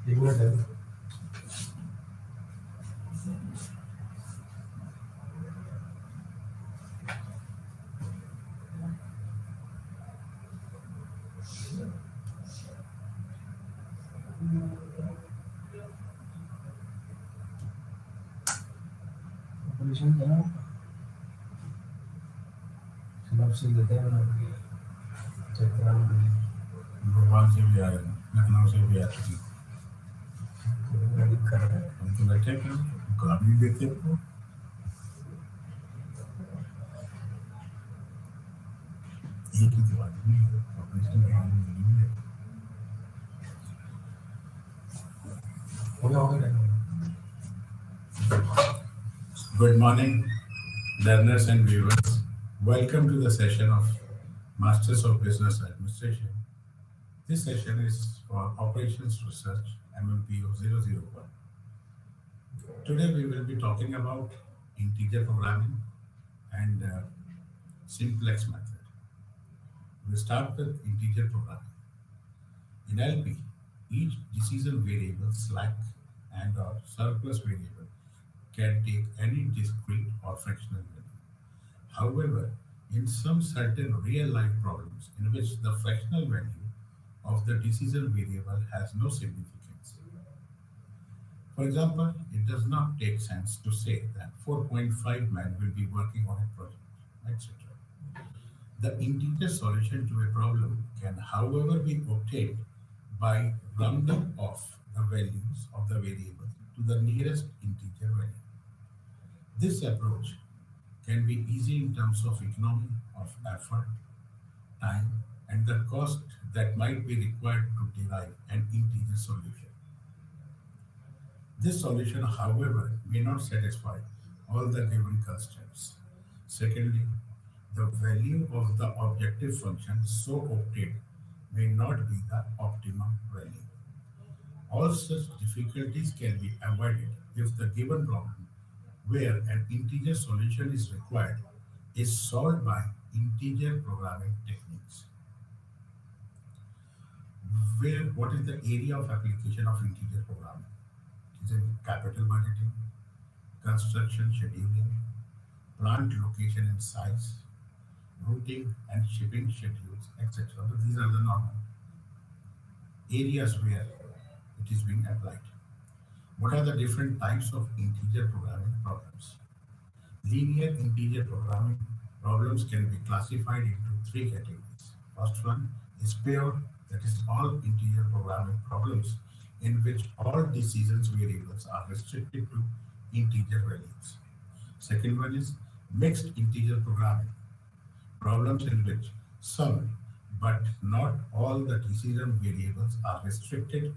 Ignore them. Operation क्या synopsis देते हैं ना चेक कराने भोपाल से भी आए हैं, लखनऊ से भी आए हैं। के लिए कर रहे हैं हम तो बैठे थे, काम नहीं देते आपको। एक ही तो आदमी है, ऑपरेशन के लिए नहीं है। हो गया Good morning, learners and viewers. Welcome to the session of Masters of Business Administration. This session is for Operations Research MMPO 001. Today we will be talking about integer programming and simplex method. We start with integer programming. In LP, each decision variable slack and or surplus variable can take any discrete or fractional value. However, in some certain real-life problems in which the fractional value of the decision variable has no significance. For example, it does not take sense to say that 4.5 men will be working on a project, etc. The integer solution to a problem can, however, be obtained by rounding off the values of the variable to the nearest integer value. This approach can be easy in terms of economy of effort, time, and the cost that might be required to derive an integer solution. This solution, however, may not satisfy all the given constraints. Secondly, the value of the objective function so obtained may not be the optimum value. All such difficulties can be avoided if the given problem where an integer solution is required is solved by integer programming techniques. Where what is the area of application of integer programming? It is in capital budgeting, construction scheduling, plant location and size, routing and shipping schedules, etc. But these are the normal areas where it is being applied. What are the different types of integer programming problems? Linear integer programming problems can be classified into three categories. First one is pure, that is all integer programming problems in which all decisions variables are restricted to integer values. Second one is mixed integer programming problems in which some but not all the decision variables are restricted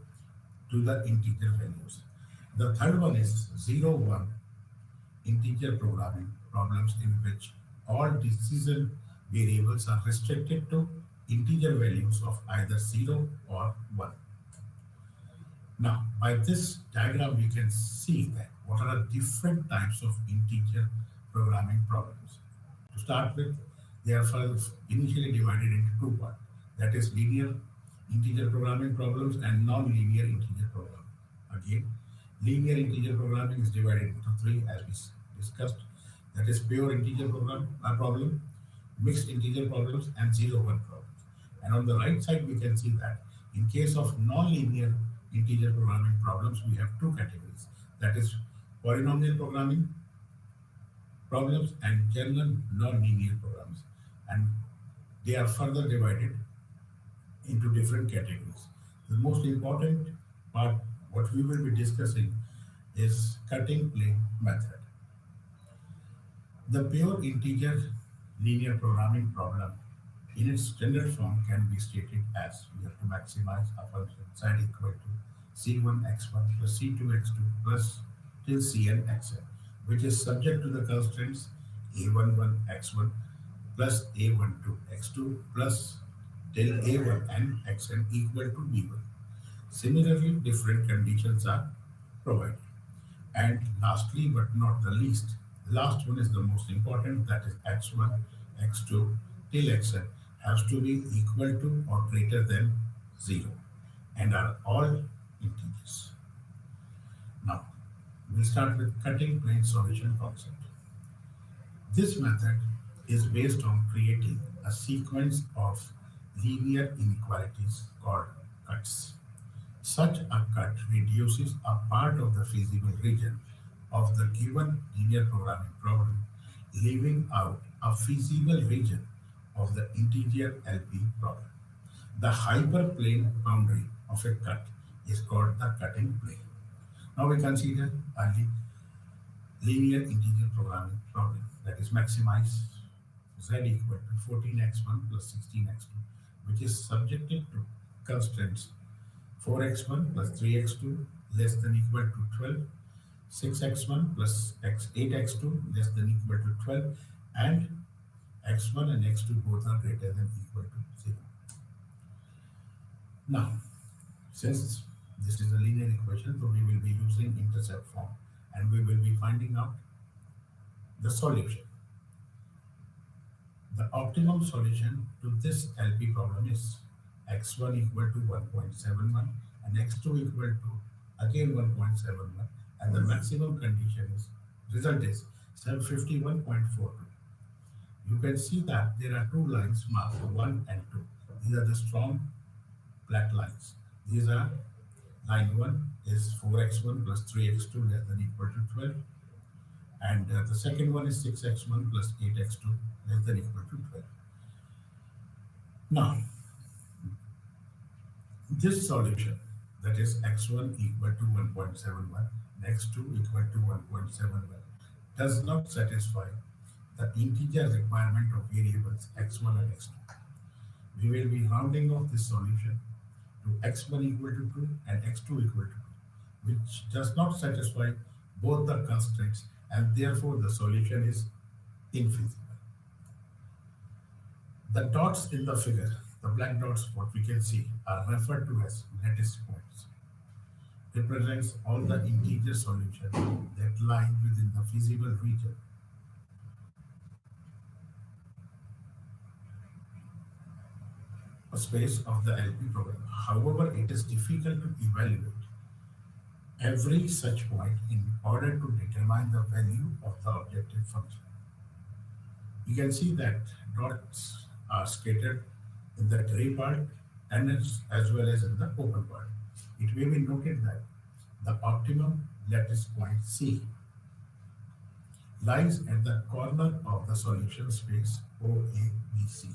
to the integer values. The third one is 0, 1 integer programming problems in which all decision variables are restricted to integer values of either 0 or 1. Now, by this diagram, we can see that what are the different types of integer programming problems. To start with, they are first initially divided into two parts. That is linear integer programming problems and non-linear integer programming. Again, linear integer programming is divided into three as we discussed. That is pure integer problem, mixed integer problems, and 0, 1 problems. And on the right side, we can see that in case of non-linear integer programming problems, we have two categories. That is polynomial programming problems and general non-linear programs. And they are further divided into different categories. The most important part, what we will be discussing, is cutting plane method. The pure integer linear programming problem in its standard form can be stated as we have to maximize a function z equal to c1x1 plus c2x2 plus till cn xn, which is subject to the constraints a11x1 plus a12x2 plus till a1 and xn equal to b1. Similarly, different conditions are provided. And lastly, but not the least, last one is the most important, that is x1, x2 till xn has to be equal to or greater than 0 and are all integers. Now, we'll start with cutting plane solution concept. This method is based on creating a sequence of linear inequalities called cuts. Such a cut reduces a part of the feasible region of the given linear programming problem, leaving out a feasible region of the integer LP problem. The hyperplane boundary of a cut is called the cutting plane. Now we consider a linear integer programming problem that is maximize z equal to 14x1 plus 16x2, which is subjected to constraints 4x1 plus 3x2 less than equal to 12, 6x1 plus 8x2 less than equal to 12, and x1 and x2 both are greater than equal to 0. Now, since this is a linear equation, so we will be using intercept form and we will be finding out the solution. The optimum solution to this LP problem is x1 equal to 1.71 and x2 equal to again 1.71, and the maximum condition is result is 751.42. You can see that there are two lines marked 1 and 2. These are the strong black lines. These are line 1 is 4x1 plus 3x2 less than equal to 12, and the second one is 6x1 plus 8x2 less than equal to 12. Now, this solution, that is x1 equal to 1.71 and x2 equal to 1.71, does not satisfy the integer requirement of variables x1 and x2. We will be rounding off this solution to x1 equal to 2 and x2 equal to 2, which does not satisfy both the constraints, and therefore the solution is infeasible. The dots in the figure, the black dots, what we can see, are referred to as lattice points. Represents all the integer solutions that lie within the feasible region. A space of the LP program. However, it is difficult to evaluate every such point in order to determine the value of the objective function. You can see that dots are scattered in the gray part and as well as in the open part. It may be noted that the optimum lattice point C lies at the corner of the solution space OABC,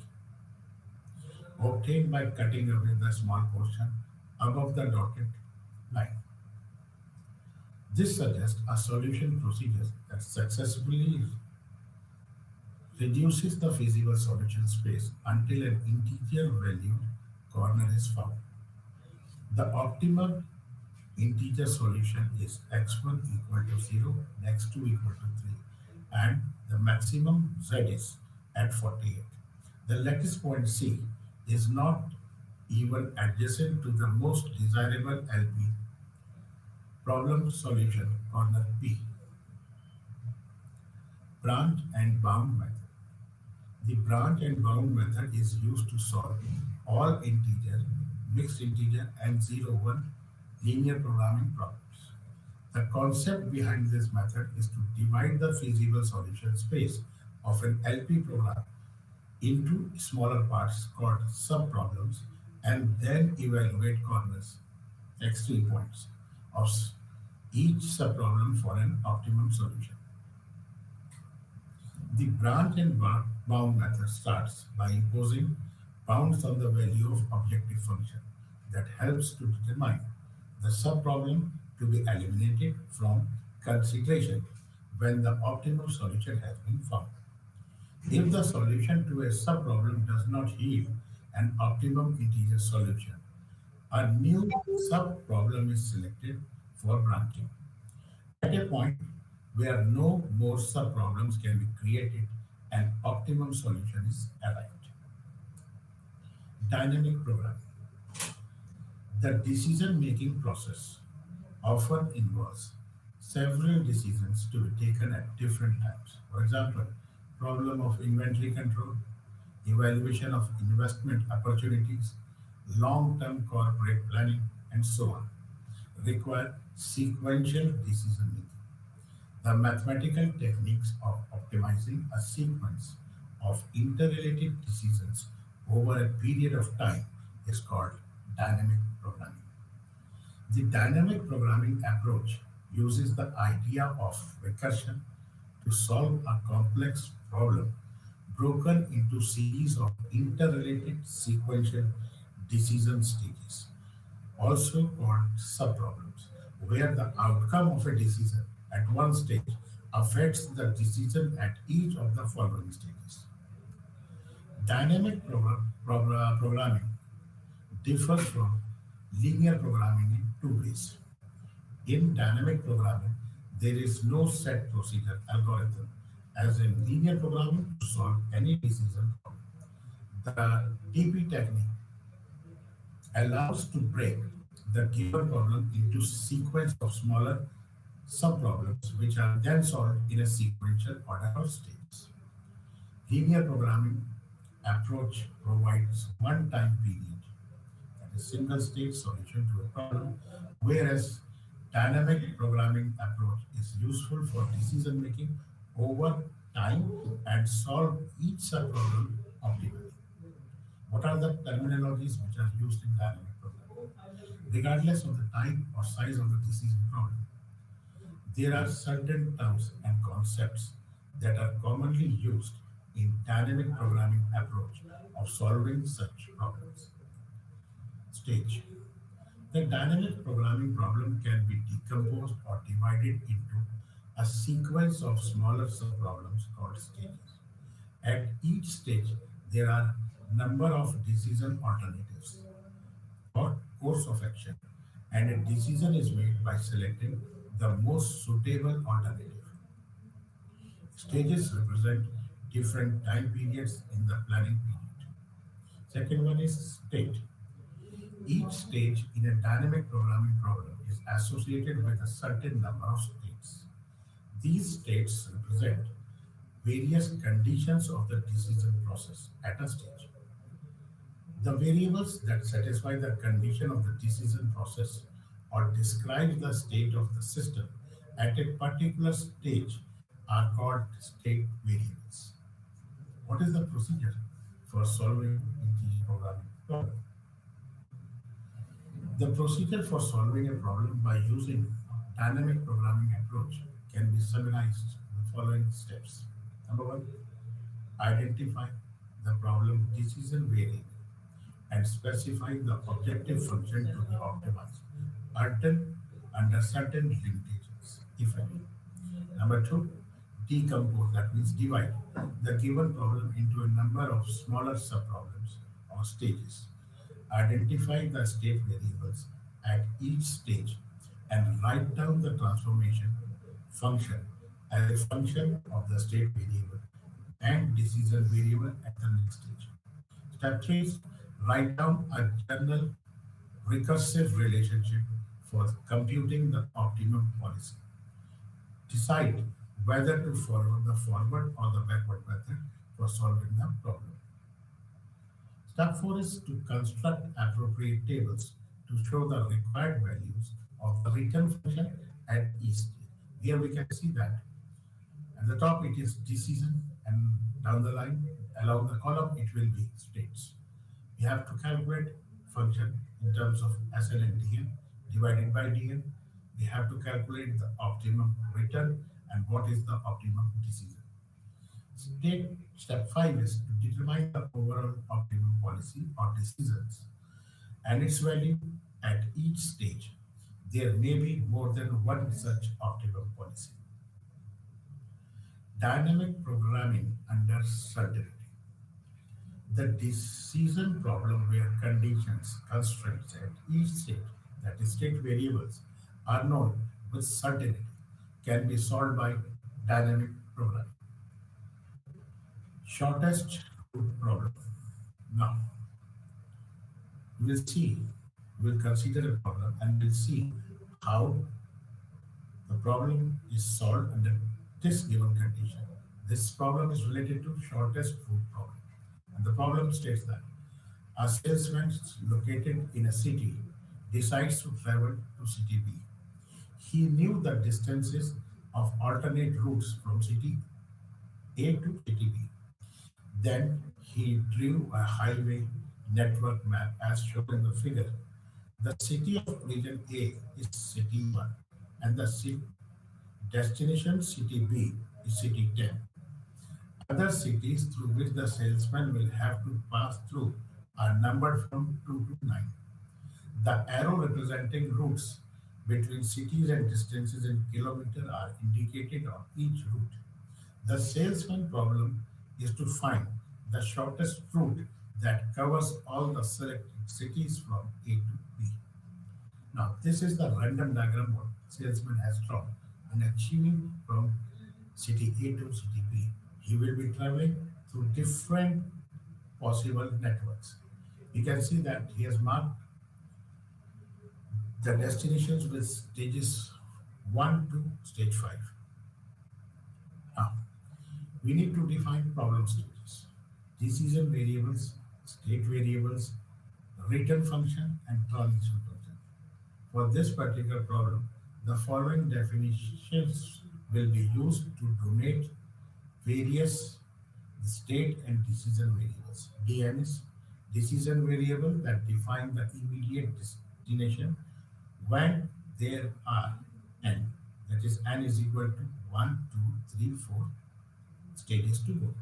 obtained by cutting away the small portion above the dotted line. This suggests a solution procedure that successfully reduces the feasible solution space until an integer valued corner is found. The optimal integer solution is x1 equal to 0, and x2 equal to 3, and the maximum z is at 48. The lattice point C is not even adjacent to the most desirable LP problem solution corner P. Branch and bound method. The branch and bound method is used to solve all integer, mixed integer, and 0-1 linear programming problems. The concept behind this method is to divide the feasible solution space of an LP program into smaller parts called subproblems and then evaluate corners, x3 points, of each subproblem for an optimum solution. The branch and bound method starts by imposing bounds on the value of objective function that helps to determine the subproblem to be eliminated from consideration when the optimal solution has been found. If the solution to a subproblem does not yield an optimum integer solution, a new subproblem is selected for branching. At a point where no more subproblems can be created, an optimum solution is arrived. Dynamic programming. The decision-making process often involves several decisions to be taken at different times. For example, problem of inventory control, evaluation of investment opportunities, long-term corporate planning, and so on. require sequential decision making. The mathematical techniques of optimizing a sequence of interrelated decisions over a period of time is called dynamic programming. The dynamic programming approach uses the idea of recursion to solve a complex problem broken into series of interrelated sequential decision stages, also called subproblems, where the outcome of a decision at one stage affects the decision at each of the following stages. Dynamic programming differs from linear programming in two ways. In dynamic programming, there is no set procedure algorithm as in linear programming to solve any decision problem. The DP technique allows to break the given problem into sequence of smaller subproblems which are then solved in a sequential order of stages. Linear programming approach provides one time period, that is single stage solution to a problem, whereas dynamic programming approach is useful for decision making over time and solve each subproblem optimally. What are the terminologies which are used in dynamic programming? Regardless of the type or size of the decision problem, there are certain terms and concepts that are commonly used in dynamic programming approach of solving such problems. Stage. The dynamic programming problem can be decomposed or divided into a sequence of smaller subproblems called stages. At each stage, there are number of decision alternatives or course of action, and a decision is made by selecting the most suitable alternative. Stages represent different time periods in the planning period. Second one is state. Each stage in a dynamic programming problem is associated with a certain number of states. These states represent various conditions of the decision process at a stage. The variables that satisfy the condition of the decision process or describe the state of the system at a particular stage are called state variables. What is the procedure for solving integer programming problem? The procedure for solving a problem by using dynamic programming approach can be summarized in the following steps. Number one, identify the problem decision variable and specify the objective function to be optimized until under certain limitations, if any. Number two, decompose, that means divide the given problem into a number of smaller subproblems or stages. Identify the state variables at each stage and write down the transformation function as a function of the state variable and decision variable at the next stage. Step 3 is write down a general recursive relationship for computing the optimum policy. Decide whether to follow the forward or the backward method for solving the problem. Step 4 is to construct appropriate tables to show the required values of the return function at each stage. Here we can see that at the top it is decision, and down the line along the column it will be states. We have to calculate function in terms of SL and DN divided by DN. We have to calculate the optimum return and what is the optimum decision. Step 5 is to determine the overall optimum policy or decisions and its value at each stage. There may be more than one such optimum policy. Dynamic programming under certainty. The decision problem where conditions, constraints at each state, that is state variables, are known with certainty can be solved by dynamic programming. Shortest route problem. Now, we'll see, we'll consider a problem and we'll see how the problem is solved under this given condition. This problem is related to shortest route problem. And the problem states that a salesman located in a city decides to travel to city B. He knew the distances of alternate routes from city A to city B. Then he drew a highway network map as shown in the figure. The city of region A is city 1 and the destination city B is city 10. Other cities through which the salesman will have to pass through are numbered from 2 to 9. The arrow representing routes between cities and distances in kilometer are indicated on each route. The salesman problem is to find the shortest route that covers all the selected cities from A to B. Now, this is the random diagram what salesman has drawn in achieving from city A to city B. He will be traveling through different possible networks. You can see that he has marked the destinations with stages 1 to stage 5. Now, we need to define problem stages, decision variables, state variables, return function, and transition function. For this particular problem, the following definitions will be used to donate various state and decision variables. DN is decision variable that define the immediate destination when there are n, that is n is equal to 1, 2, 3, 4 stages to go.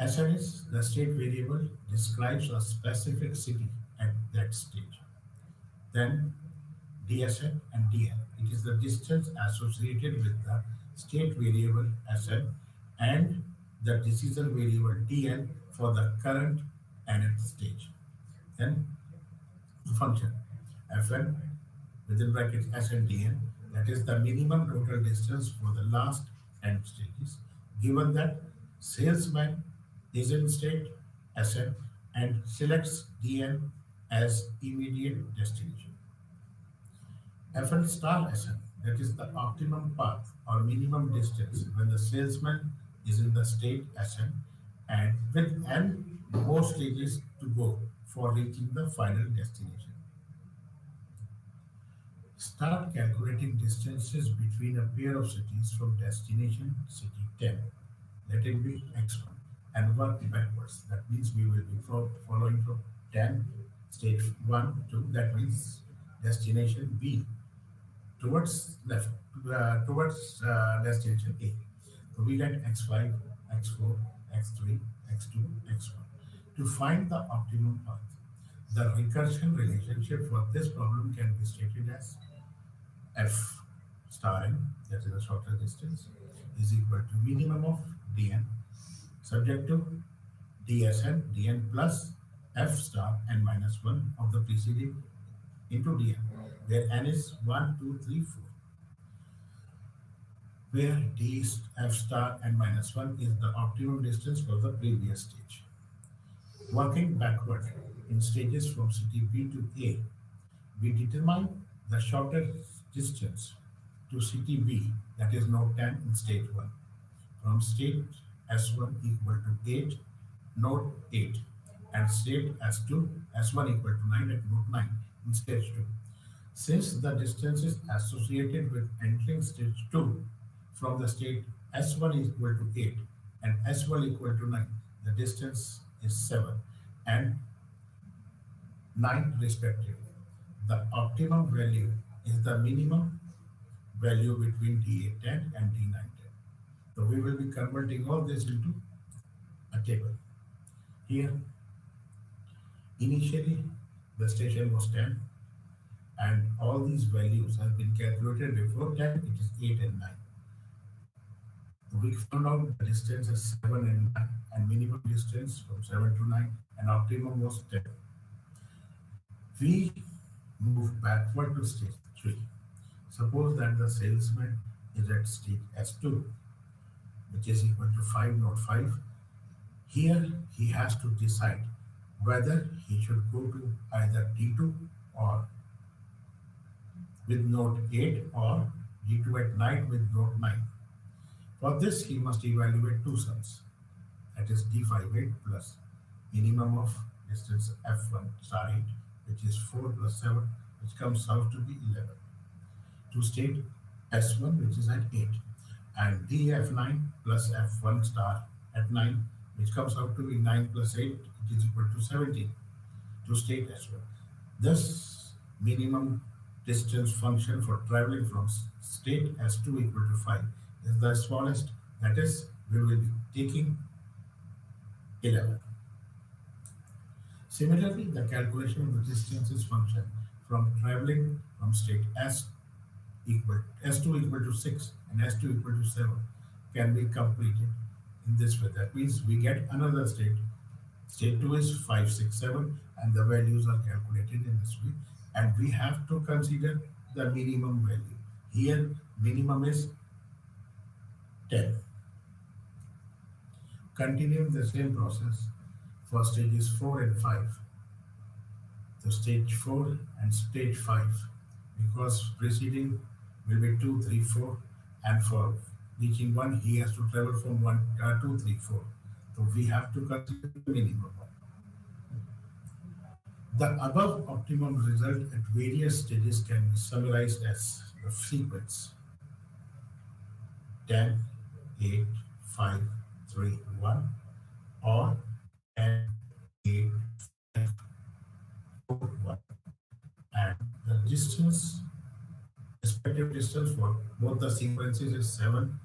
SN is the state variable describes a specific city at that stage. Then DSN and DN. It is the distance associated with the state variable SN and the decision variable DN for the current nth stage. Then the function Fn within brackets SN DN, that is the minimum total distance for the last n stages, given that salesman is in state SN and selects DN as immediate destination. Fn star SN, that is the optimum path or minimum distance when the salesman is in the state SN and with n more stages to go for reaching the final destination. Start calculating distances between a pair of cities from destination city 10, let it be x1, and work backwards. That means we will be following from 10, stage 1 to, that means destination B, towards left, towards destination A. So we get x5, x4, x3, x2, x1. To find the optimum path, the recursion relationship for this problem can be stated as f star n, that is the shortest distance, is equal to minimum of dn subject to dsn dn plus f star n minus 1 of the preceding into dn, where n is 1, 2, 3, 4, where d f star n minus 1 is the optimum distance for the previous stage. Working backward in stages from city B to A, we determine the shortest distance to city B, that is node 10 in stage 1, from state S1 equal to 8, node 8, and state S2, S1 equal to 9 at node 9 in stage 2. Since the distance is associated with entering stage 2 from the state S1 is equal to 8 and S1 equal to 9, the distance is 7 and 9 respectively. The optimum value is the minimum value between D810 and D910. So we will be converting all this into a table. Here, initially the station was 10 and all these values have been calculated before 10, it is 8 and 9. We found out the distance is 7 and 9 and minimum distance from 7 to 9 and optimum was 10. We move backward to stage 3. Suppose that the salesman is at stage S2, which is equal to 5 node 5. Here he has to decide whether he should go to either D2 or with node 8 or D2 at night with node 9. For this he must evaluate two sums, that is D58 plus minimum of distance F1 star 8, which is 4 plus 7, which comes out to be 11. To state S1, which is at 8, and DF9 plus F1 star at 9, which comes out to be 9 plus 8, it is equal to 17 to state S1. Thus, minimum distance function for traveling from state S2 equal to 5 is the smallest, that is, we will be taking 11. Similarly, the calculation of the distances function from traveling from state S2 equal to 6 and S2 equal to 7 can be completed in this way. That means we get another state. State 2 is 5, 6, 7, and the values are calculated in this way. And we have to consider the minimum value. Here, minimum is 10. Continuing the same process for stages 4 and 5. So stage 4 and stage 5, because preceding will be 2, 3, 4, and for reaching 1, he has to travel from 1, 2, 3, 4. So we have to consider the minimum one. The above optimum result at various stages can be summarized as the sequence 10, 8, 5, 3, 1, or 10, 8, 5, 4, 1. And the distance, respective distance for both the sequences is 7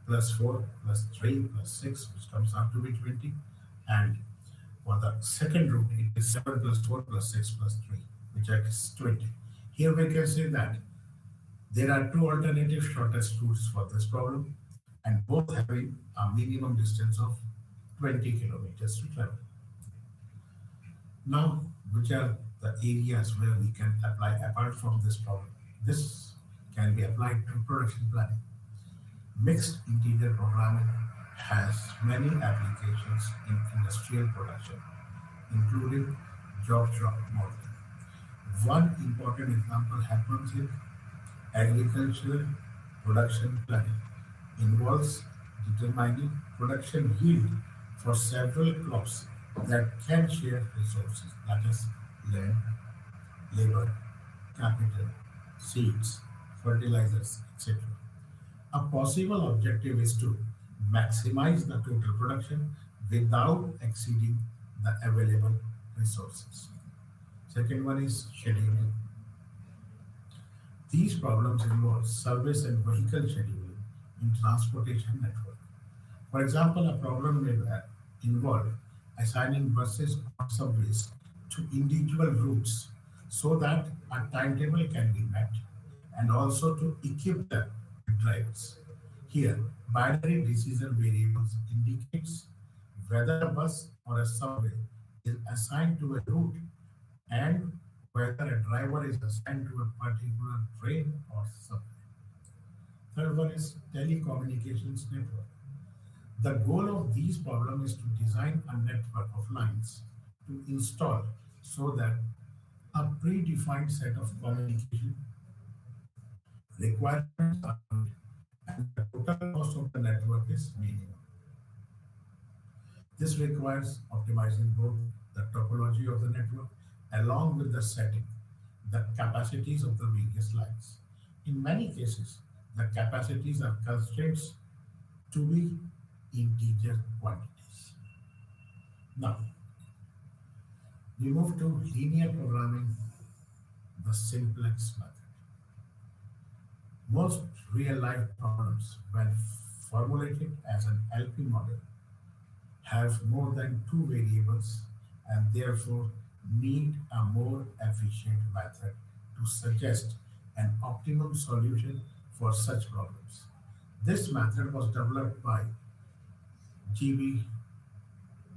plus 4 plus 3 plus 6, which comes out to be 20. And for the second route, it is 7 plus 4 plus 6 plus 3, which is 20. Here we can say that there are two alternative shortest routes for this problem, and both having a minimum distance of 20 kilometers to travel. Now, which are the areas where we can apply apart from this problem? This can be applied to production planning. Mixed integer programming has many applications in industrial production, including job shop modeling. One important example happens in agricultural production planning, involves determining production yield for several crops that can share resources, that is, land, labor, capital, seeds, fertilizers, etc. A possible objective is to maximize the total production without exceeding the available resources. Second one is scheduling. These problems involve service and vehicle scheduling in transportation network. For example, a problem may involve assigning buses or subways to individual routes so that a timetable can be met, and also to equip them with drivers. Here, binary decision variables indicates whether a bus or a subway is assigned to a route and whether a driver is assigned to a particular train or subway. Third one is telecommunications network. The goal of these problems is to design a network of lines to install so that a predefined set of communication requirements are met and the total cost of the network is minimum. This requires optimizing both the topology of the network along with the setting, the capacities of the various lines. In many cases, the capacities are constraints to be integer quantities. Now, we move to linear programming, the simplex method. Most real-life problems, when formulated as an LP model, have more than two variables and therefore need a more efficient method to suggest an optimum solution for such problems. This method was developed by G.B.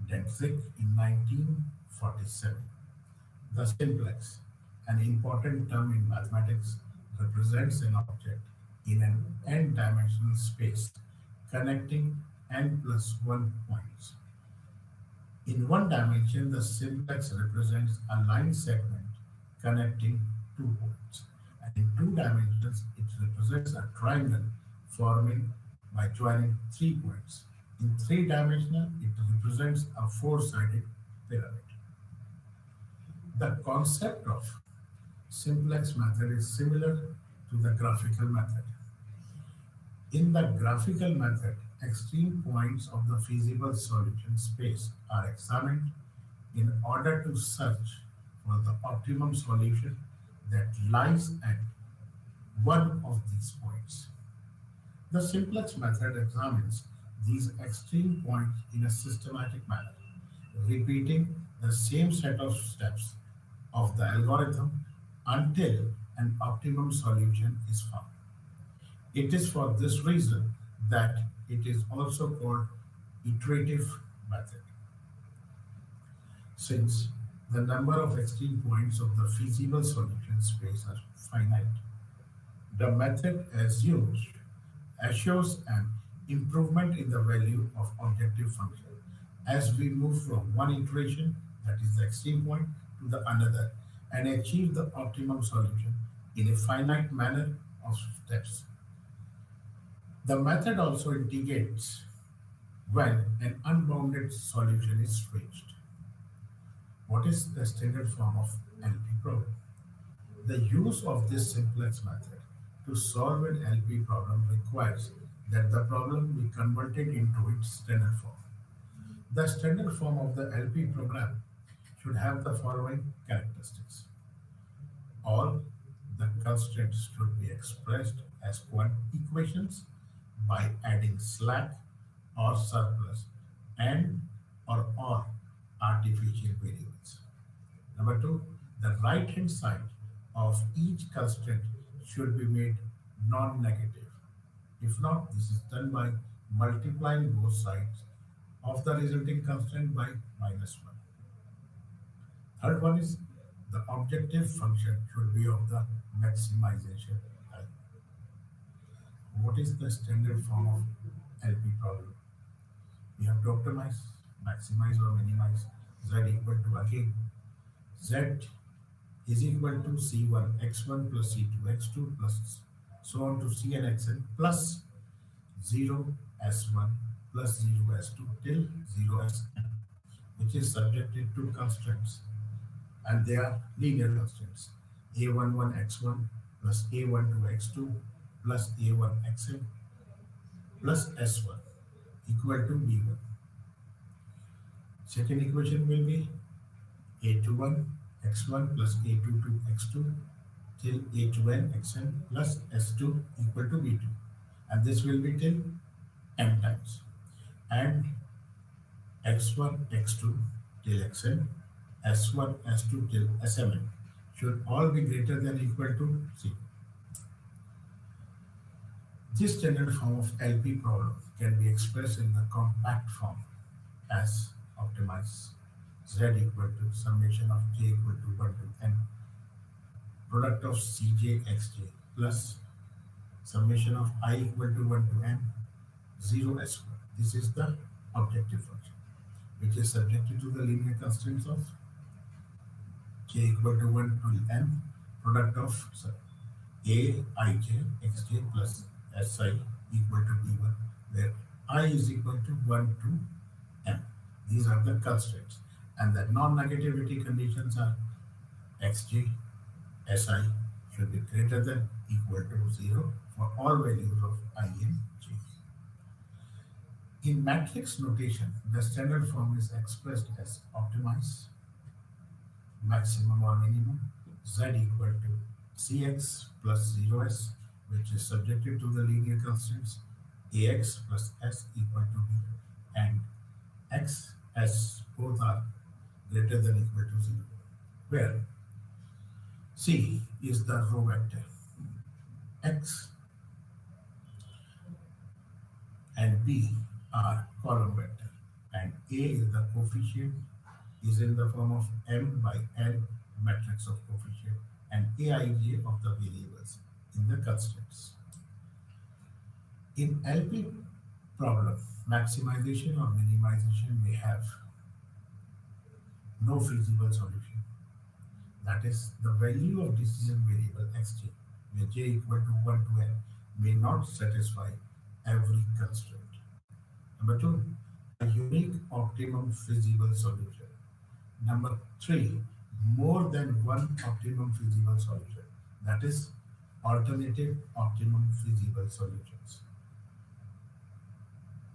Dentzik in 1947. The simplex, an important term in mathematics, represents an object in an n-dimensional space connecting n plus 1 points. In one dimension, the simplex represents a line segment connecting 2 points. And in two dimensions, it represents a triangle forming by joining 3 points. In three-dimensional, it represents a four-sided pyramid. The concept of simplex method is similar to the graphical method. In the graphical method, extreme points of the feasible solution space are examined in order to search for the optimum solution that lies at one of these points. The simplex method examines these extreme points in a systematic manner, repeating the same set of steps of the algorithm until an optimum solution is found. It is for this reason that it is also called iterative method, since the number of extreme points of the feasible solution space are finite. The method assures an improvement in the value of objective function as we move from one iteration, that is the extreme point, to the another and achieve the optimum solution in a finite manner of steps. The method also indicates when an unbounded solution is reached. What is the standard form of LP problem? The use of this simplex method to solve an LP problem requires that the problem be converted into its standard form. The standard form of the LP program should have the following characteristics. All the constraints should be expressed as equations by adding slack or surplus and or artificial variables. Number two, the right hand side of each constraint should be made non-negative. If not, this is done by multiplying both sides of the resulting constraint by minus 1. Third one is the objective function should be of the maximization type. What is the standard form of LP problem? We have to optimize, maximize or minimize z equal to again z is equal to c1 x1 plus c2 x2 plus so on to cn xn plus 0 s1 plus 0 s2 till 0 sn, which is subjected to constraints, and they are linear constraints. A11 x1 plus A12 x2 plus A1 xn plus s1 equal to b1. Second equation will be A21 x1 plus A22 x2 till A2n xn plus s2 equal to b2, and this will be till m times, and x1 x2 till xn, s1 s2 till smn should all be greater than or equal to 0. This standard form of LP problem can be expressed in the compact form as optimize z equal to summation of j equal to 1 to n product of cj xj plus summation of I equal to 1 to n 0 s square. This is the objective function, which is subjected to the linear constraints of j equal to 1 to n product of a ij xj plus si equal to b1, where I is equal to 1 to m. These are the constraints, and the non-negativity conditions are xj si should be greater than equal to 0 for all values of I and j. In matrix notation, the standard form is expressed as optimize maximum or minimum z equal to cx plus 0s, which is subjected to the linear constraints ax plus s equal to b, and x, s both are greater than equal to 0, where c is the row vector, x and b are column vector, and a is the coefficient is in the form of m by n matrix of coefficient, and aij of the variables in the constraints. In LP problem, maximization or minimization may have no feasible solution. That is, the value of decision variable xj, where j equal to 1 to n, may not satisfy every constraint. Number two, a unique optimum feasible solution. Number three, more than one optimum feasible solution. That is, alternative optimum feasible solutions.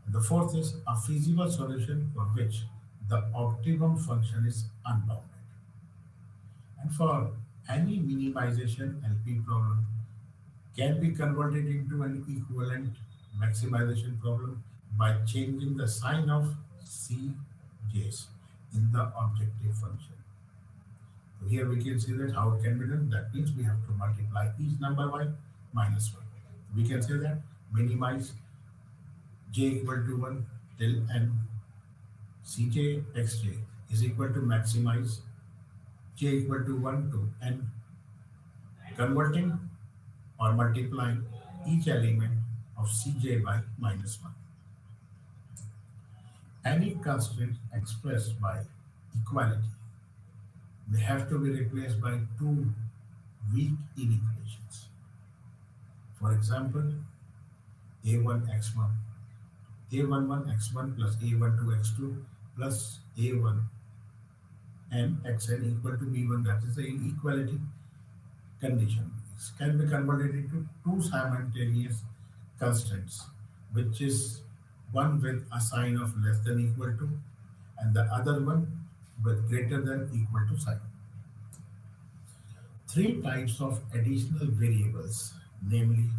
And the fourth is a feasible solution for which the optimum function is unbounded. And for any minimization LP problem can be converted into an equivalent maximization problem by changing the sign of Cj's in the objective function. So here we can see that how it can be done. That means we have to multiply each number by minus 1. We can say that minimize j equal to 1 till n Cj xj is equal to maximize j equal to 1 to n, converting or multiplying each element of Cj by minus 1. Any constraint expressed by equality may have to be replaced by two weak inequations. For example, a1 x1, a11 x1 plus a12 x2 plus a1 and xn equal to b1, that is the inequality condition. This can be converted into two simultaneous constants, which is one with a sign of less than equal to and the other one with greater than equal to sign. Three types of additional variables, namely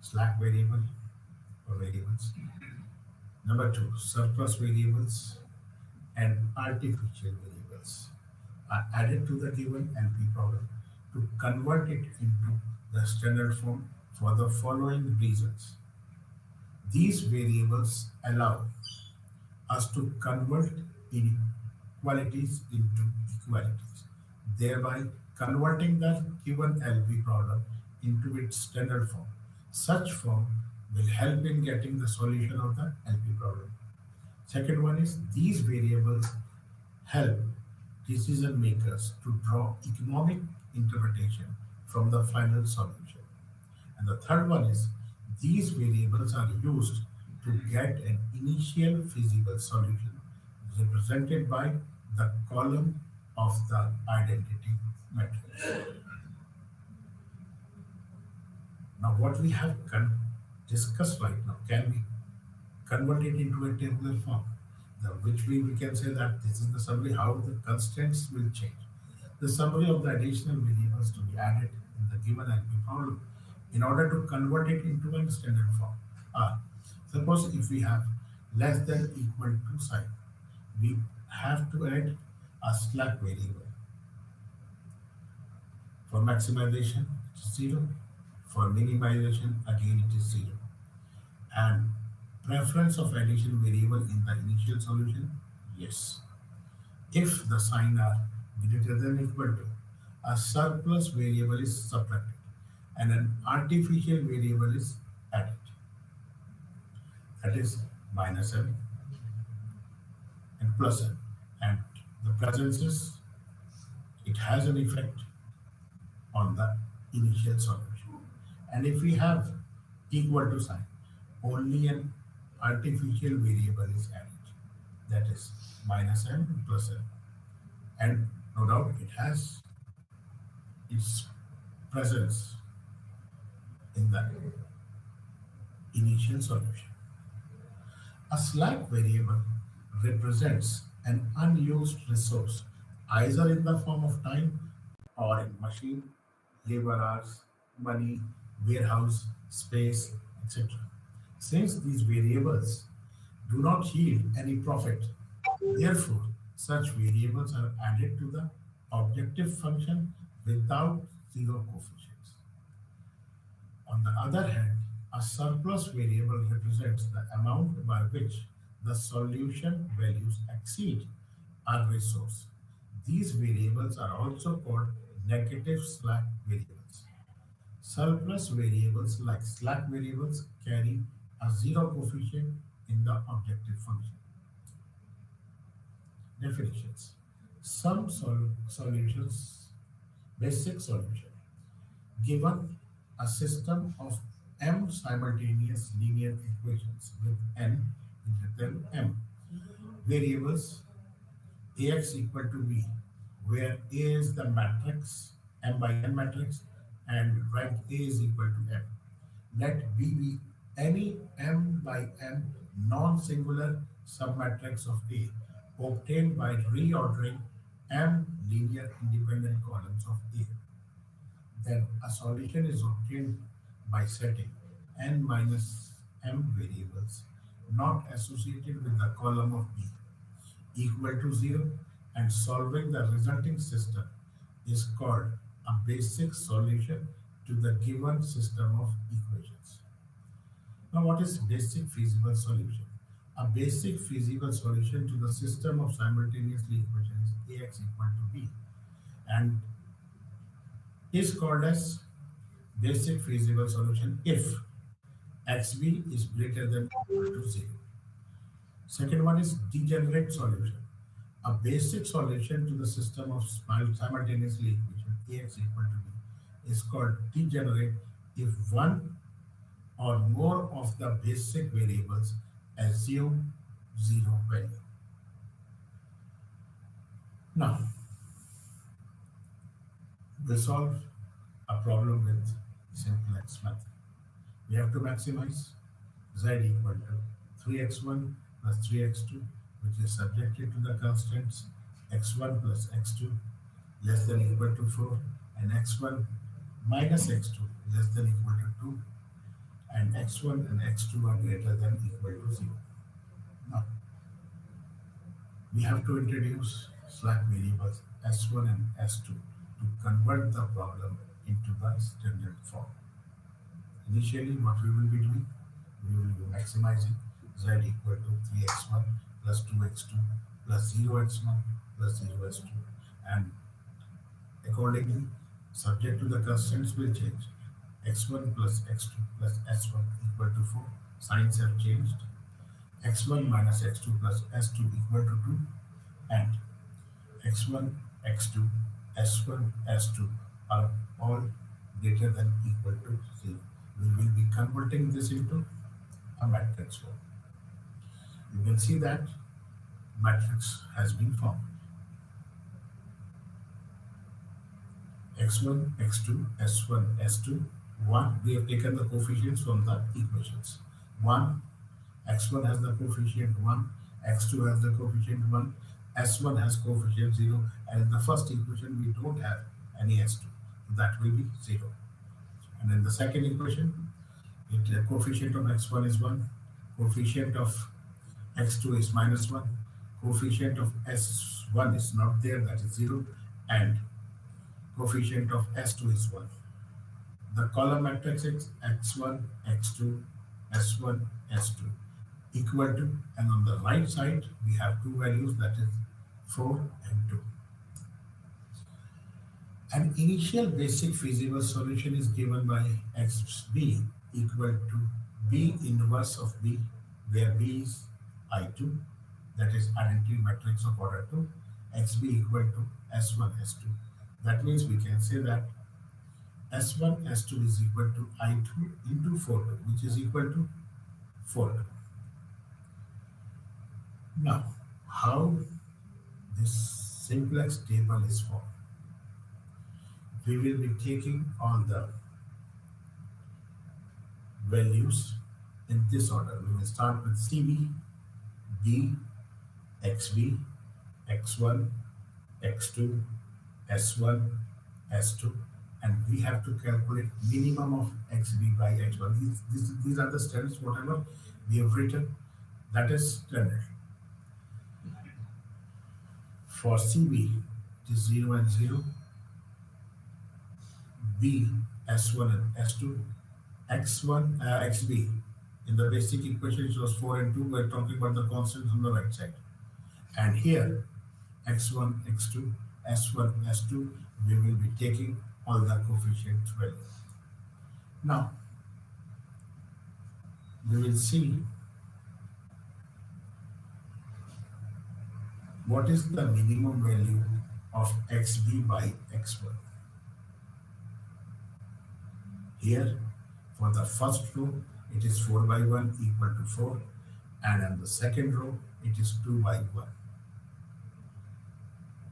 slack variable or variables, number two, surplus variables, and artificial variables are added to the given NP problem to convert it into the standard form for the following reasons. These variables allow us to convert inequalities into equalities, thereby converting the given LP problem into its standard form. Such form will help in getting the solution of the LP problem. Second one is these variables help decision makers to draw economic interpretation from the final solution. And the third one is these variables are used to get an initial feasible solution represented by the column of the identity matrix. Now, what we have discussed right now can be converted into a tabular form, which we can say that this is the summary how the constants will change. The summary of the additional variables to be added in the given LP problem in order to convert it into a standard form are, suppose if we have less than equal to sign, we have to add a slack variable. For maximization, it is 0. For minimization, again it is 0. And preference of addition variable in the initial solution, yes. If the sign are greater than equal to, a surplus variable is subtracted and an artificial variable is added. That is minus m and plus m. And the presence is, it has an effect on the initial solution. And if we have equal to sign, only an artificial variable is added. That is minus m plus m. And no doubt it has its presence in the initial solution. A slack variable represents an unused resource, either in the form of time or in machine, labor hours, money, warehouse, space, etc. Since these variables do not yield any profit, therefore, such variables are added to the objective function without zero coefficients. On the other hand, a surplus variable represents the amount by which the solution values exceed our resource. These variables are also called negative slack variables. Surplus variables like slack variables carry a zero coefficient in the objective function. Definitions. Some solutions, basic solution, given a system of m simultaneous linear equations with n greater than m variables ax equal to b, where A is the matrix, M by N matrix, and rank A is equal to M. Let B be any M by N non-singular submatrix of A obtained by reordering M linear independent columns of A. Then a solution is obtained by setting n minus m variables not associated with the column of B equal to 0, and solving the resulting system is called a basic solution to the given system of equations. Now, what is basic feasible solution? A basic feasible solution to the system of simultaneously equations Ax equal to B and is called as basic feasible solution if xb is greater than or equal to 0. Second one is degenerate solution. A basic solution to the system of simultaneously equation Ax equal to B is called degenerate if one or more of the basic variables assume zero value. Now, we solve a problem with simplex method. We have to maximize z equal to 3x1 plus 3x2, which is subjected to the constants x1 plus x2 less than equal to 4, and x1 minus x2 less than equal to 2, and x1 and x2 are greater than equal to 0. Now, we have to introduce slack variables s1 and s2 to convert the problem into the standard form. Initially, what we will be doing, we will be maximizing z equal to 3x1 plus 2x2 plus 0x1 plus 0x2, and accordingly, subject to the constants will change. x1 plus x2 plus s1 equal to 4, signs have changed. x1 minus x2 plus s2 equal to 2, and x1, x2, s1, s2 are all greater than equal to 0. We will be converting this into a matrix form. You can see that matrix has been formed. x1, x2, s1, s2, 1. We have taken the coefficients from the equations. 1, x1 has the coefficient 1, x2 has the coefficient 1, s1 has coefficient 0, and in the first equation we don't have any s2. So that will be 0. And in the second equation, the coefficient of x1 is 1, coefficient of x2 is minus 1, coefficient of s1 is not there, that is 0, and coefficient of s2 is 1. The column matrix is x1, x2, s1, s2 equal to, and on the right side we have two values, that is 4 and 2. An initial basic feasible solution is given by xb equal to b inverse of b, where b is I2, that is identity matrix of order 2, xb equal to s1, s2. That means we can say that s1, s2 is equal to I2 into 4, which is equal to 4. Now, how this simplex table is formed? We will be taking all the values in this order. We will start with CB, D, XB, X1, X2, S1, S2, and we have to calculate minimum of XB by X1. These are the standards, whatever we have written, that is standard. For CB, it is 0 and 0, B, S1 and S2, X1, XB. In the basic equation, it was 4 and 2. We're talking about the constants on the right side. And here, X1, X2, S1, S2, we will be taking all the coefficient values. Now, we will see what is the minimum value of XB by X1. Here, for the first row, it is 4 by 1 equal to 4, and on the second row, it is 2 by 1.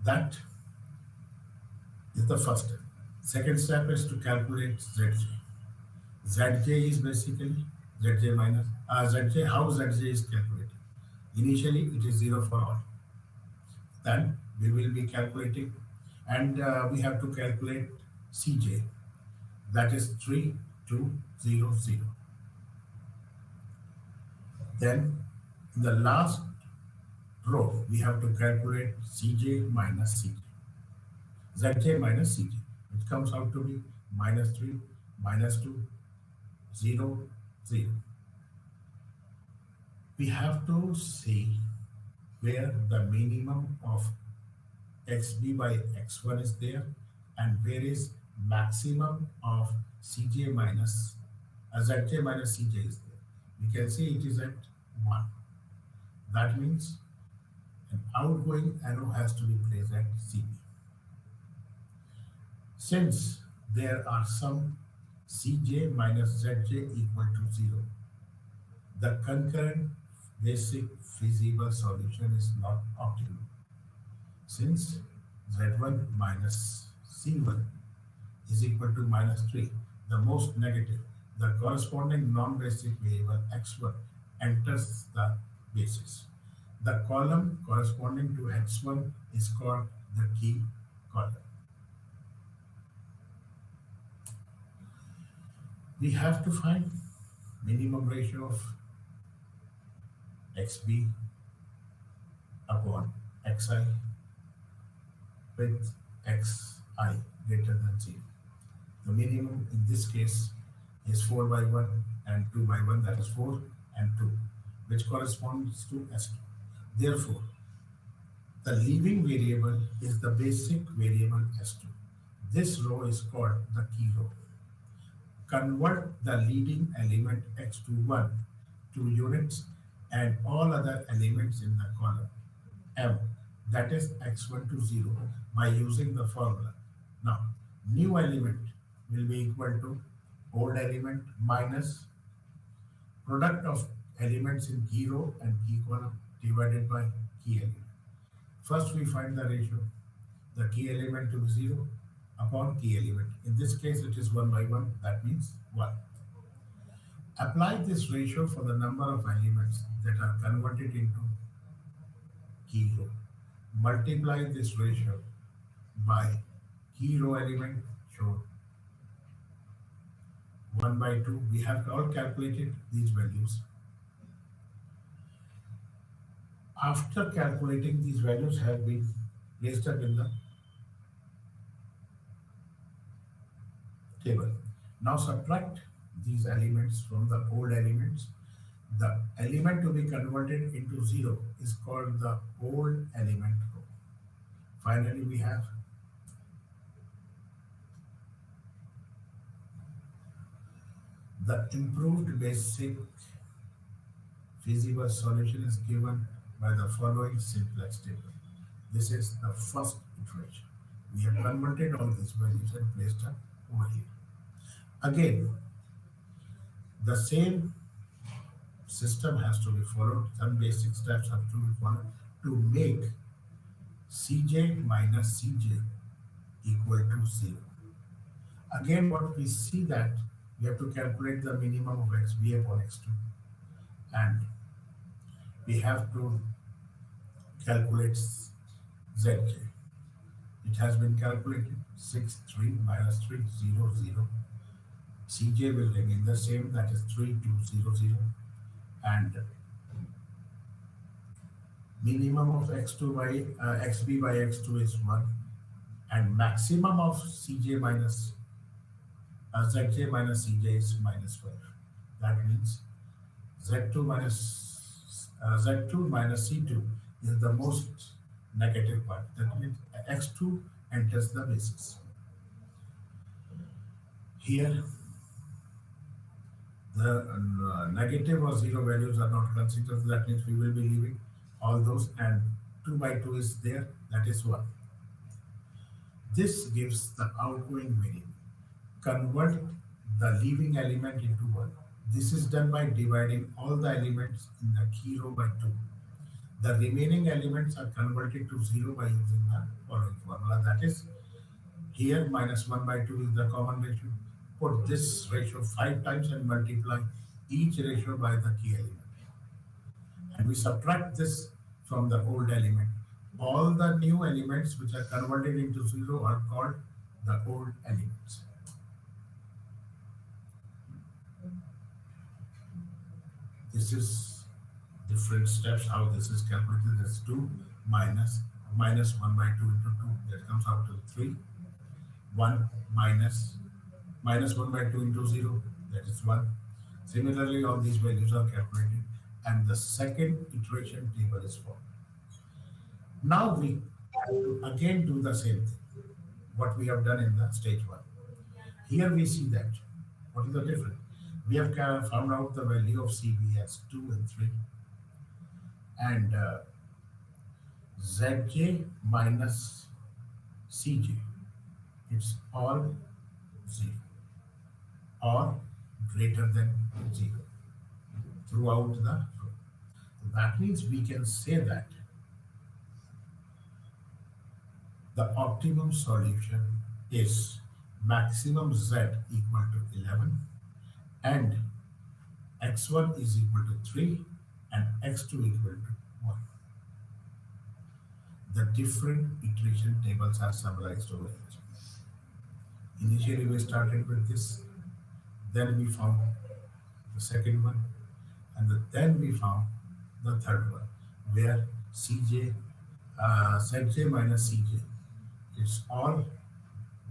That This is the first step. Second step is to calculate Zj. Zj is basically Zj minus Zj. How Zj is calculated? Initially, it is zero for all. Then we will be calculating, and we have to calculate Cj. That is 3200. Then in the last row, we have to calculate Cj minus Cj. Zj minus Cj, which comes out to be minus 3, minus 2, 0, 0. We have to see where the minimum of xb by x1 is there and where is maximum of Cj minus Zj minus Cj is there. We can see it is at 1. That means an outgoing arrow has to be placed at Cb. Since there are some Cj minus Zj equal to 0, the concurrent basic feasible solution is not optimal. Since Z1 minus C1 is equal to minus 3, the most negative, the corresponding non-basic variable x1 enters the basis. The column corresponding to x1 is called the key column. We have to find minimum ratio of xb upon xi with xi greater than 0. The minimum in this case is 4 by 1 and 2 by 1, that is 4 and 2, which corresponds to S2. Therefore, the leaving variable is the basic variable S2. This row is called the key row. Convert the leading element x to 1 to units and all other elements in the column M, that is x1 to 0, by using the formula. Now, new element will be equal to old element minus product of elements in key row and key column divided by key element. First, we find the ratio, the key element to be 0 upon key element. In this case, it is 1 by 1, that means 1. Apply this ratio for the number of elements that are converted into key row. Multiply this ratio by key row element shown 1 by 2. We have all calculated these values. After calculating, these values have been placed up in the table. Now subtract these elements from the old elements. The element to be converted into 0 is called the old element row. Finally, we have the improved basic feasible solution is given by the following simplex table. This is the first iteration. We have converted all these values and placed them over here. Again, the same system has to be followed. Some basic steps have to be followed to make Cj minus Cj equal to 0. Again, what we see that we have to calculate the minimum of xb upon x2, and we have to calculate zj. It has been calculated 6, 3, minus 3, 0, 0. Cj will remain the same, that is 3, 2, 0, 0. And minimum of x2 by xb by x2 is 1, and maximum of cj minus zj minus cj is minus 5. That means z2 minus c2 is the most negative part. That means x2 enters the basis. Here, the negative or 0 values are not considered. That means we will be leaving all those, and 2 by 2 is there, that is 1. This gives the outgoing variable. Convert the leaving element into 1. This is done by dividing all the elements in the key row by 2. The remaining elements are converted to 0 by using the following formula. That is, Here minus 1 by 2 is the common ratio. Put this ratio 5 times and multiply each ratio by the key element. And we subtract this from the old element. All the new elements which are converted into 0 are called the old elements. This is different steps how this is calculated. That's 2 minus 1 by 2 into 2. That comes out to 3. 1 minus 1 by 2 into 0. That is 1. Similarly, all these values are calculated and the second iteration table is formed. Now we have to again do the same thing, what we have done in the stage 1. Here we see that. What is the difference? We have found out the value of CB as 2 and 3 and ZJ minus CJ, it's all 0 or greater than 0 throughout the row. So that means we can say that the optimum solution is maximum Z equal to 11 and x1 is equal to 3 and x2 equal to 1. The different iteration tables are summarized over here. Initially we started with this, then we found the second one, and then we found the third one, where Cj, Zj minus Cj, it's all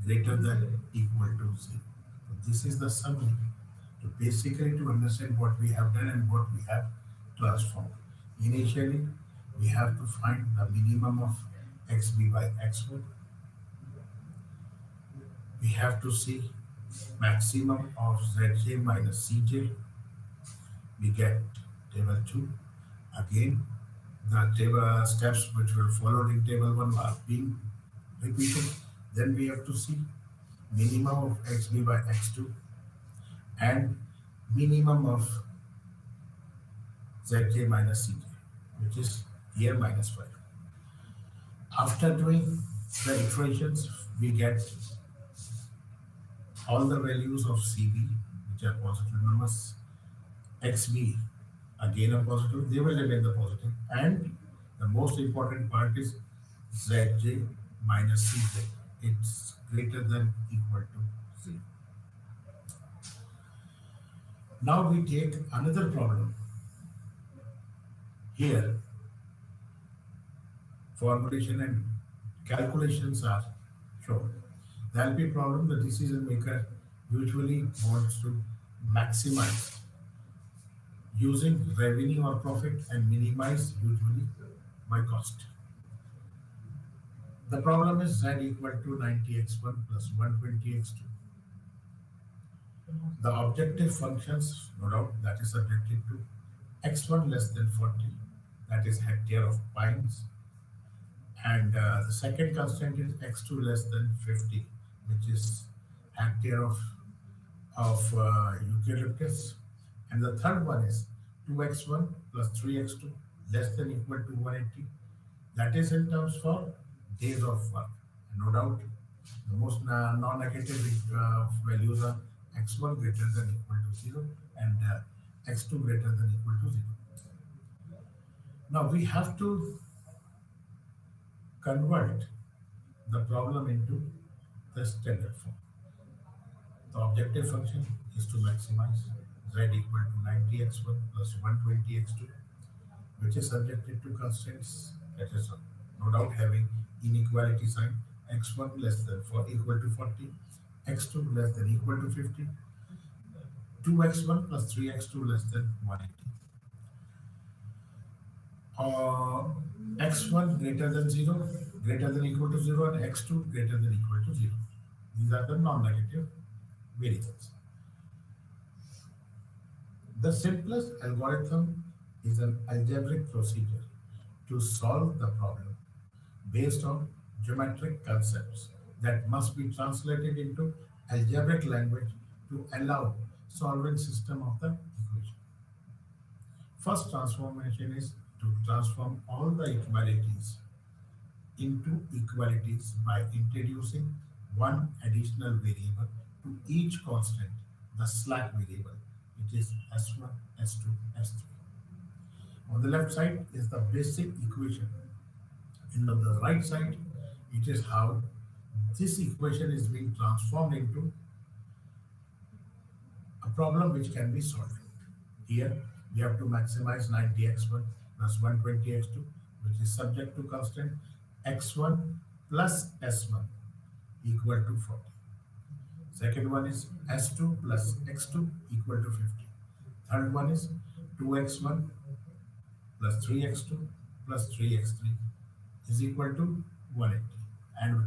greater than equal to 0. So this is the summary. To basically to understand what we have done and what we have transformed. Initially, we have to find the minimum of xb by x1. We have to see maximum of zj minus cj. We get table 2. Again, the table steps which were followed in table 1 are being repeated. Then we have to see minimum of xb by x2 and minimum of zj minus cj, which is here minus 5. After doing the iterations, we get all the values of cb, which are positive numbers, xb, again a positive, they will remain the positive, and the most important part is zj minus cj, it's greater than equal to 0. Now we take another problem. Here, formulation and calculations are shown. The LP problem, the decision maker usually wants to maximize using revenue or profit and minimize usually by cost. The problem is z equal to 90x1 plus 120x2. The objective functions, no doubt, that is subjected to x1 less than 40, that is hectare of pines, and the second constant is x2 less than 50, which is hectare of eucalyptus, and the third one is 2x1 plus 3x2 less than equal to 180, that is in terms for days of work. And no doubt, the most non-negative values are x1 greater than equal to 0 and x2 greater than equal to 0. Now we have to convert the problem into the standard form. The objective function is to maximize z equal to 90x1 plus 120x2, which is subjected to constraints, that is no doubt having inequality sign, x1 less than equal to 40, x2 less than equal to 50, 2x1 plus 3x2 less than 180. X1 greater than 0, greater than equal to 0, and x2 greater than equal to 0. These are the non-negative variables. The simplest algorithm is an algebraic procedure to solve the problem based on geometric concepts that must be translated into algebraic language to allow solving system of the equation. First transformation is to transform all the inequalities into equalities by introducing one additional variable to each constant, the slack variable. It is S1, S2, S3. On the left side is the basic equation, and on the right side, it is how this equation is being transformed into a problem which can be solved. Here, we have to maximize 90x1 plus 120x2, which is subject to constant x1 plus s1 equal to 40. Second one is s2 plus x2 equal to 50. Third one is 2x1 plus 3x2 plus 3x3 is equal to 180. And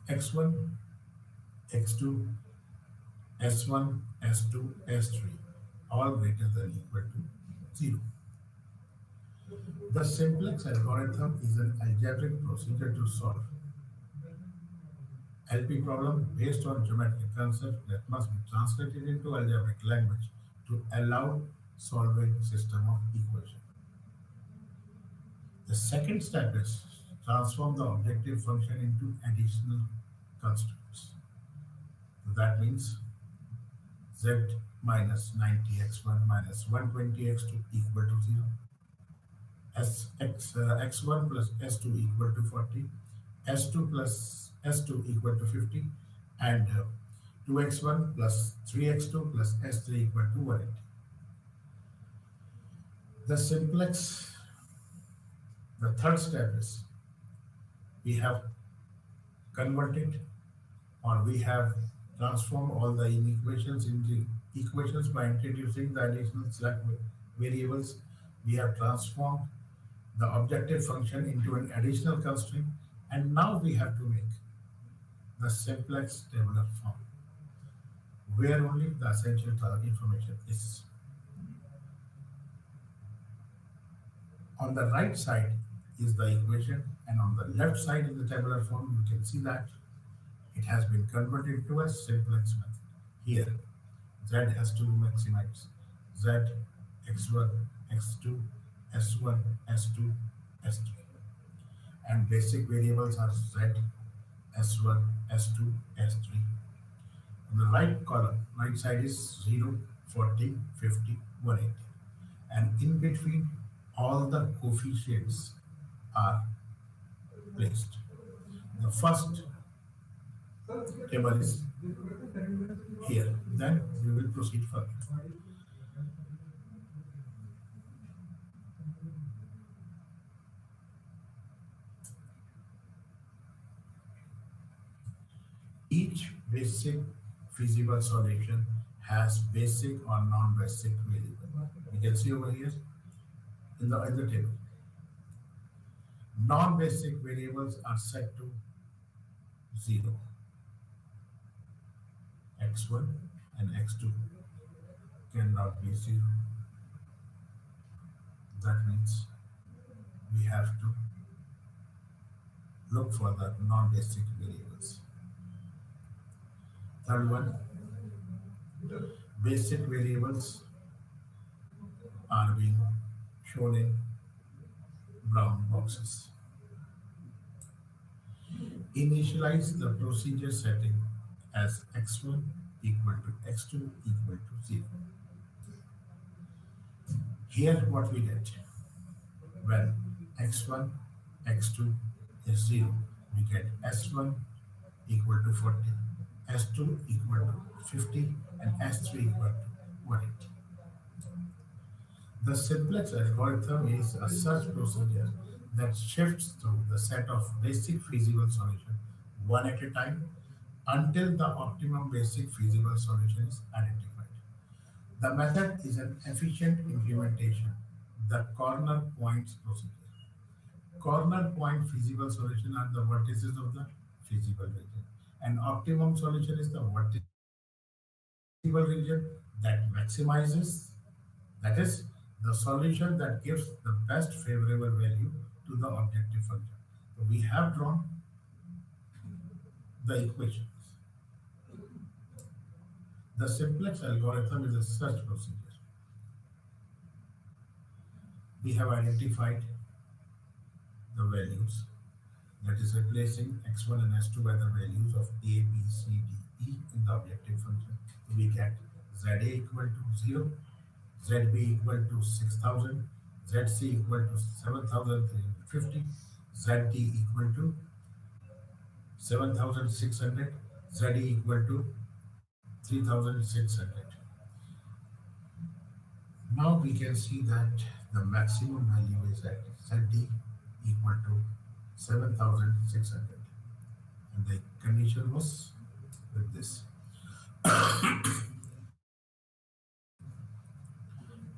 x1, x2, s1, s2, s3 all greater than equal to 0. The simplex algorithm is an algebraic procedure to solve LP problem based on geometric concept that must be translated into algebraic language to allow solving system of equation. The second step is transform the objective function into additional constants. So that means z minus 90x1 minus 120x2 equal to 0, x1 plus s2 equal to 40, s2 plus s2 equal to 50, and 2x1 plus 3x2 plus s3 equal to 180. The simplex, the third step is we have converted or we have transformed all the inequations into equations by introducing the additional slack variables. We have transformed the objective function into an additional constraint, and now we have to make the simplex tabular form where only the essential information is. On the right side is the equation, and on the left side in the tabular form you can see that it has been converted to a simplex method. Here z has to be maximized, z, x1, x2, s1, s2, s3, and basic variables are z, s1, s2, s3. On the right column, right side is 0, 40, 50, 180, and in between all the coefficients are placed. The first table is here, then we will proceed further. Each basic feasible solution has basic or non-basic variable. You can see over here in the table. Non-basic variables are set to 0. x1 and x2 cannot be 0. That means we have to look for the non-basic variables. Third one, basic variables are being shown in brown boxes. Initialize the procedure setting as x1 equal to x2 equal to 0. Here what we get, when x1, x2 is 0, we get s1 equal to 40, s2 equal to 50, and s3 equal to 180. The simplex algorithm is a search procedure that shifts through the set of basic feasible solutions one at a time until the optimum basic feasible solution is identified. The method is an efficient implementation, the corner points procedure. Corner point feasible solution are the vertices of the feasible region, and optimum solution is the vertical region that maximizes, that is, the solution that gives the best favorable value to the objective function. So we have drawn the equations. The simplex algorithm is a search procedure. We have identified the values. that is replacing x1 and s2 by the values of a, b, c, d, e in the objective function. We get za equal to 0, zb equal to 6000, zc equal to 7350, zd equal to 7600, ze equal to 3600. Now we can see that the maximum value is at zd equal to 7600, and the condition was with this.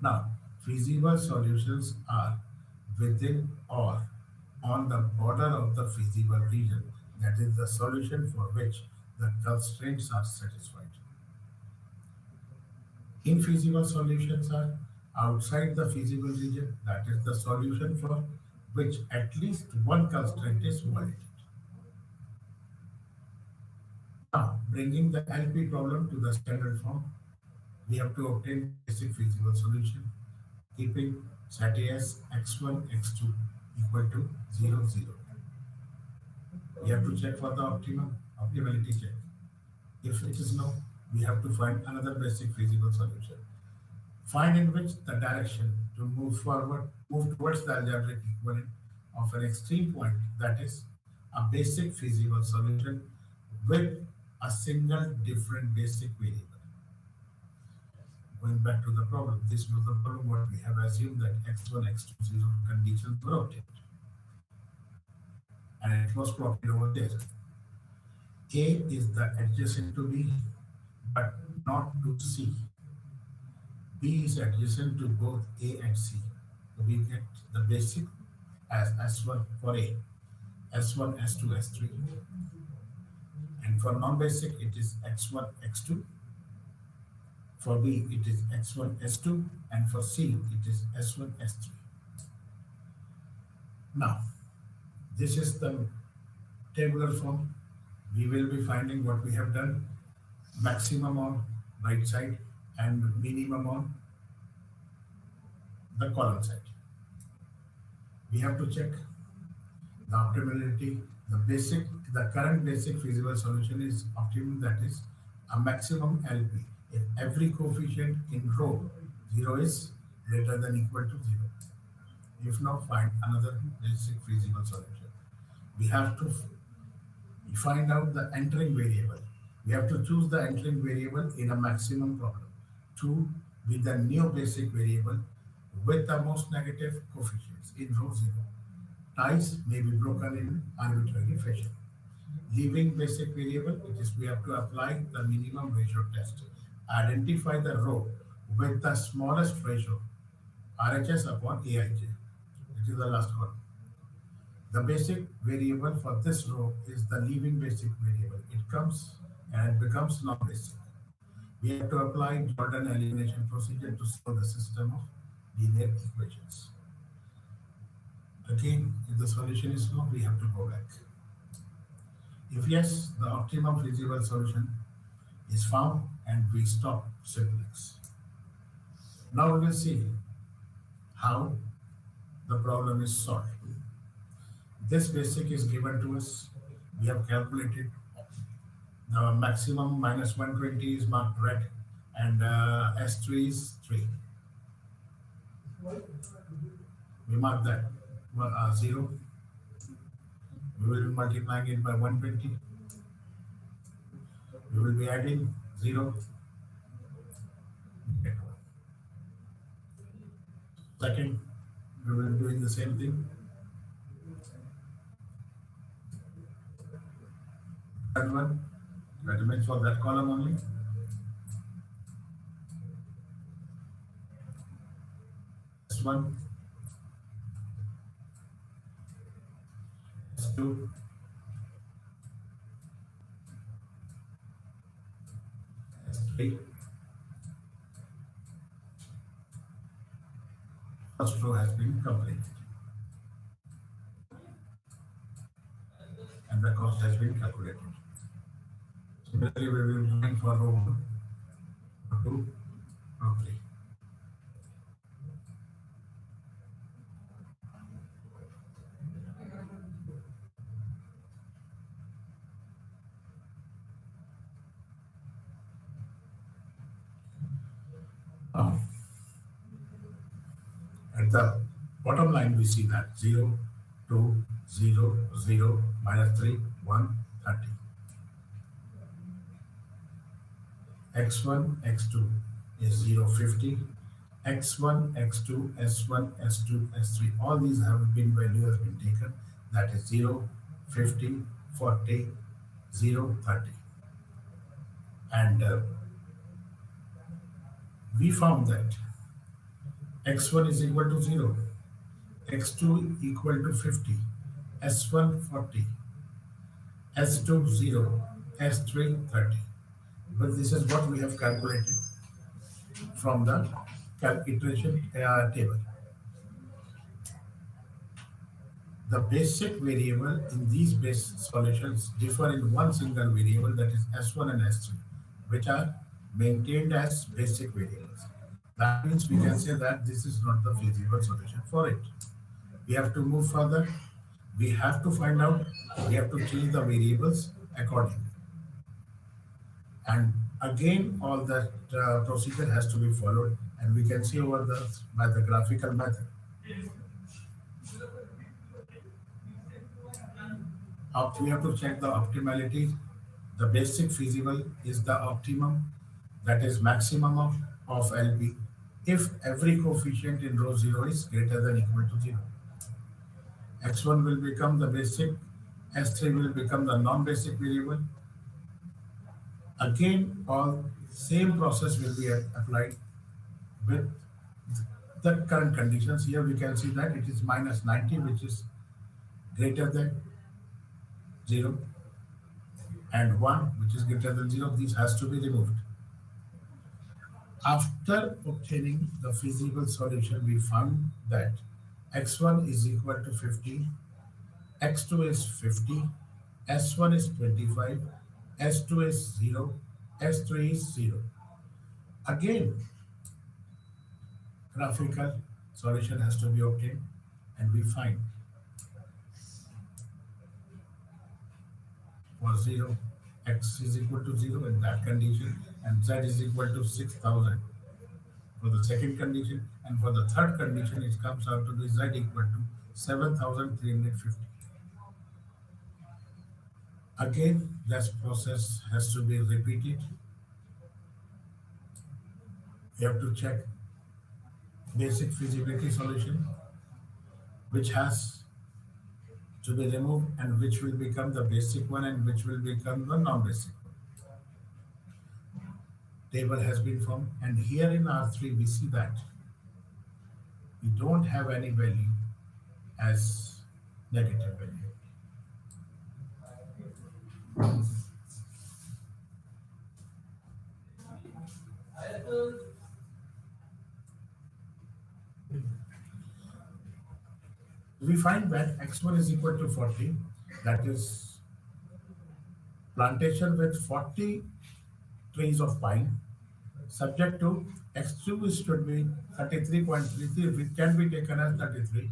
Now, feasible solutions are within or on the border of the feasible region, that is the solution for which the constraints are satisfied. Infeasible solutions are outside the feasible region, that is the solution for which at least one constraint is violated. Now, bringing the LP problem to the standard form, we have to obtain the basic feasible solution, keeping set as x1, x2 equal to 0, 0. We have to check for the optimality check. If it is no, we have to find another basic feasible solution. Find in which the direction to move towards the algebraic equivalent of an extreme point, that is a basic feasible solution with a single different basic variable. Going back to the problem, this was the problem what we have assumed that x1, x2, 0 conditions were obtained. And it was plotted over there. A is the adjacent to B, but not to C. B is adjacent to both A and C. So we get the basic as S1 for A, S1, S2, S3. And for non-basic, it is X1, X2. For B, it is X1, S2. And for C, it is S1, S3. Now, this is the tabular form. We will be finding what we have done, maximum on right side and minimum on the column side. We have to check the optimality. The current basic feasible solution is optimum, that is a maximum LP if every coefficient in row 0 is greater than equal to 0. If not, find another basic feasible solution. We have to find out the entering variable. We have to choose the entering variable in a maximum problem to be the new basic variable with the most negative coefficients in row 0. Ties may be broken in arbitrary fashion. Leaving basic variable, it is we have to apply the minimum ratio test. Identify the row with the smallest ratio, RHS upon AIJ. It is the last column. The basic variable for this row is the leaving basic variable. It comes and it becomes non-basic. We have to apply Jordan elimination procedure to solve the system of linear equations. Again, if the solution is no, we have to go back. If yes, the optimum feasible solution is found and we stop simplex. Now we will see how the problem is solved. This basic is given to us. We have calculated the maximum minus 120 is marked red and S3 is 3. We mark that 0. We will be multiplying it by 120. We will be adding 0. Second, we will be doing the same thing. Third one, that remains for that column only. S1, S2, S3. First row has been completed. And the cost has been calculated. Similarly, we will be doing for row 1, row 2, row 3. the bottom line we see that 0, 2, 0, 0, -3, 1, 30. X1, X2 is 0, 50. X1, X2, S1, S2, S3. All these have been value has been taken. That is 0, 50, 40, 0, 30. And we found that X1 is equal to 0, X2 equal to 50, S1 40, S2 0, S3 30. But this is what we have calculated from the iteration table. The basic variable in these base solutions differ in one single variable, that is S1 and S3, which are maintained as basic variables. That means we can say that this is not the feasible solution for it. We have to move further. We have to find out, we have to change the variables accordingly. And again, all that procedure has to be followed, and we can see over the by the graphical method. We have to check the optimality. The basic feasible is the optimum, that is maximum of LP, if every coefficient in row 0 is greater than equal to 0. X1 will become the basic, S3 will become the non-basic variable. Again, all same process will be applied with the current conditions. Here we can see that it is -90, which is greater than 0, and 1, which is greater than 0. These has to be removed. After obtaining the feasible solution, we found that X1 is equal to 50, X2 is 50, S1 is 25, S2 is 0, S3 is 0. Again, graphical solution has to be obtained, and we find for 0, x is equal to 0 in that condition, and z is equal to 6,000 for the second condition, and for the third condition it comes out to be z equal to 7,350. Again, this process has to be repeated. You have to check basic feasibility solution, which has to be removed and which will become the basic one and which will become the non-basic one. Table has been formed, and here in R3 we see that we don't have any value as negative value. We find that x1 is equal to 40, that is plantation with 40 trees of pine, subject to x2 should be 33.33, which can be taken as 33.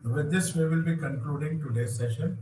With this, we will be concluding today's session.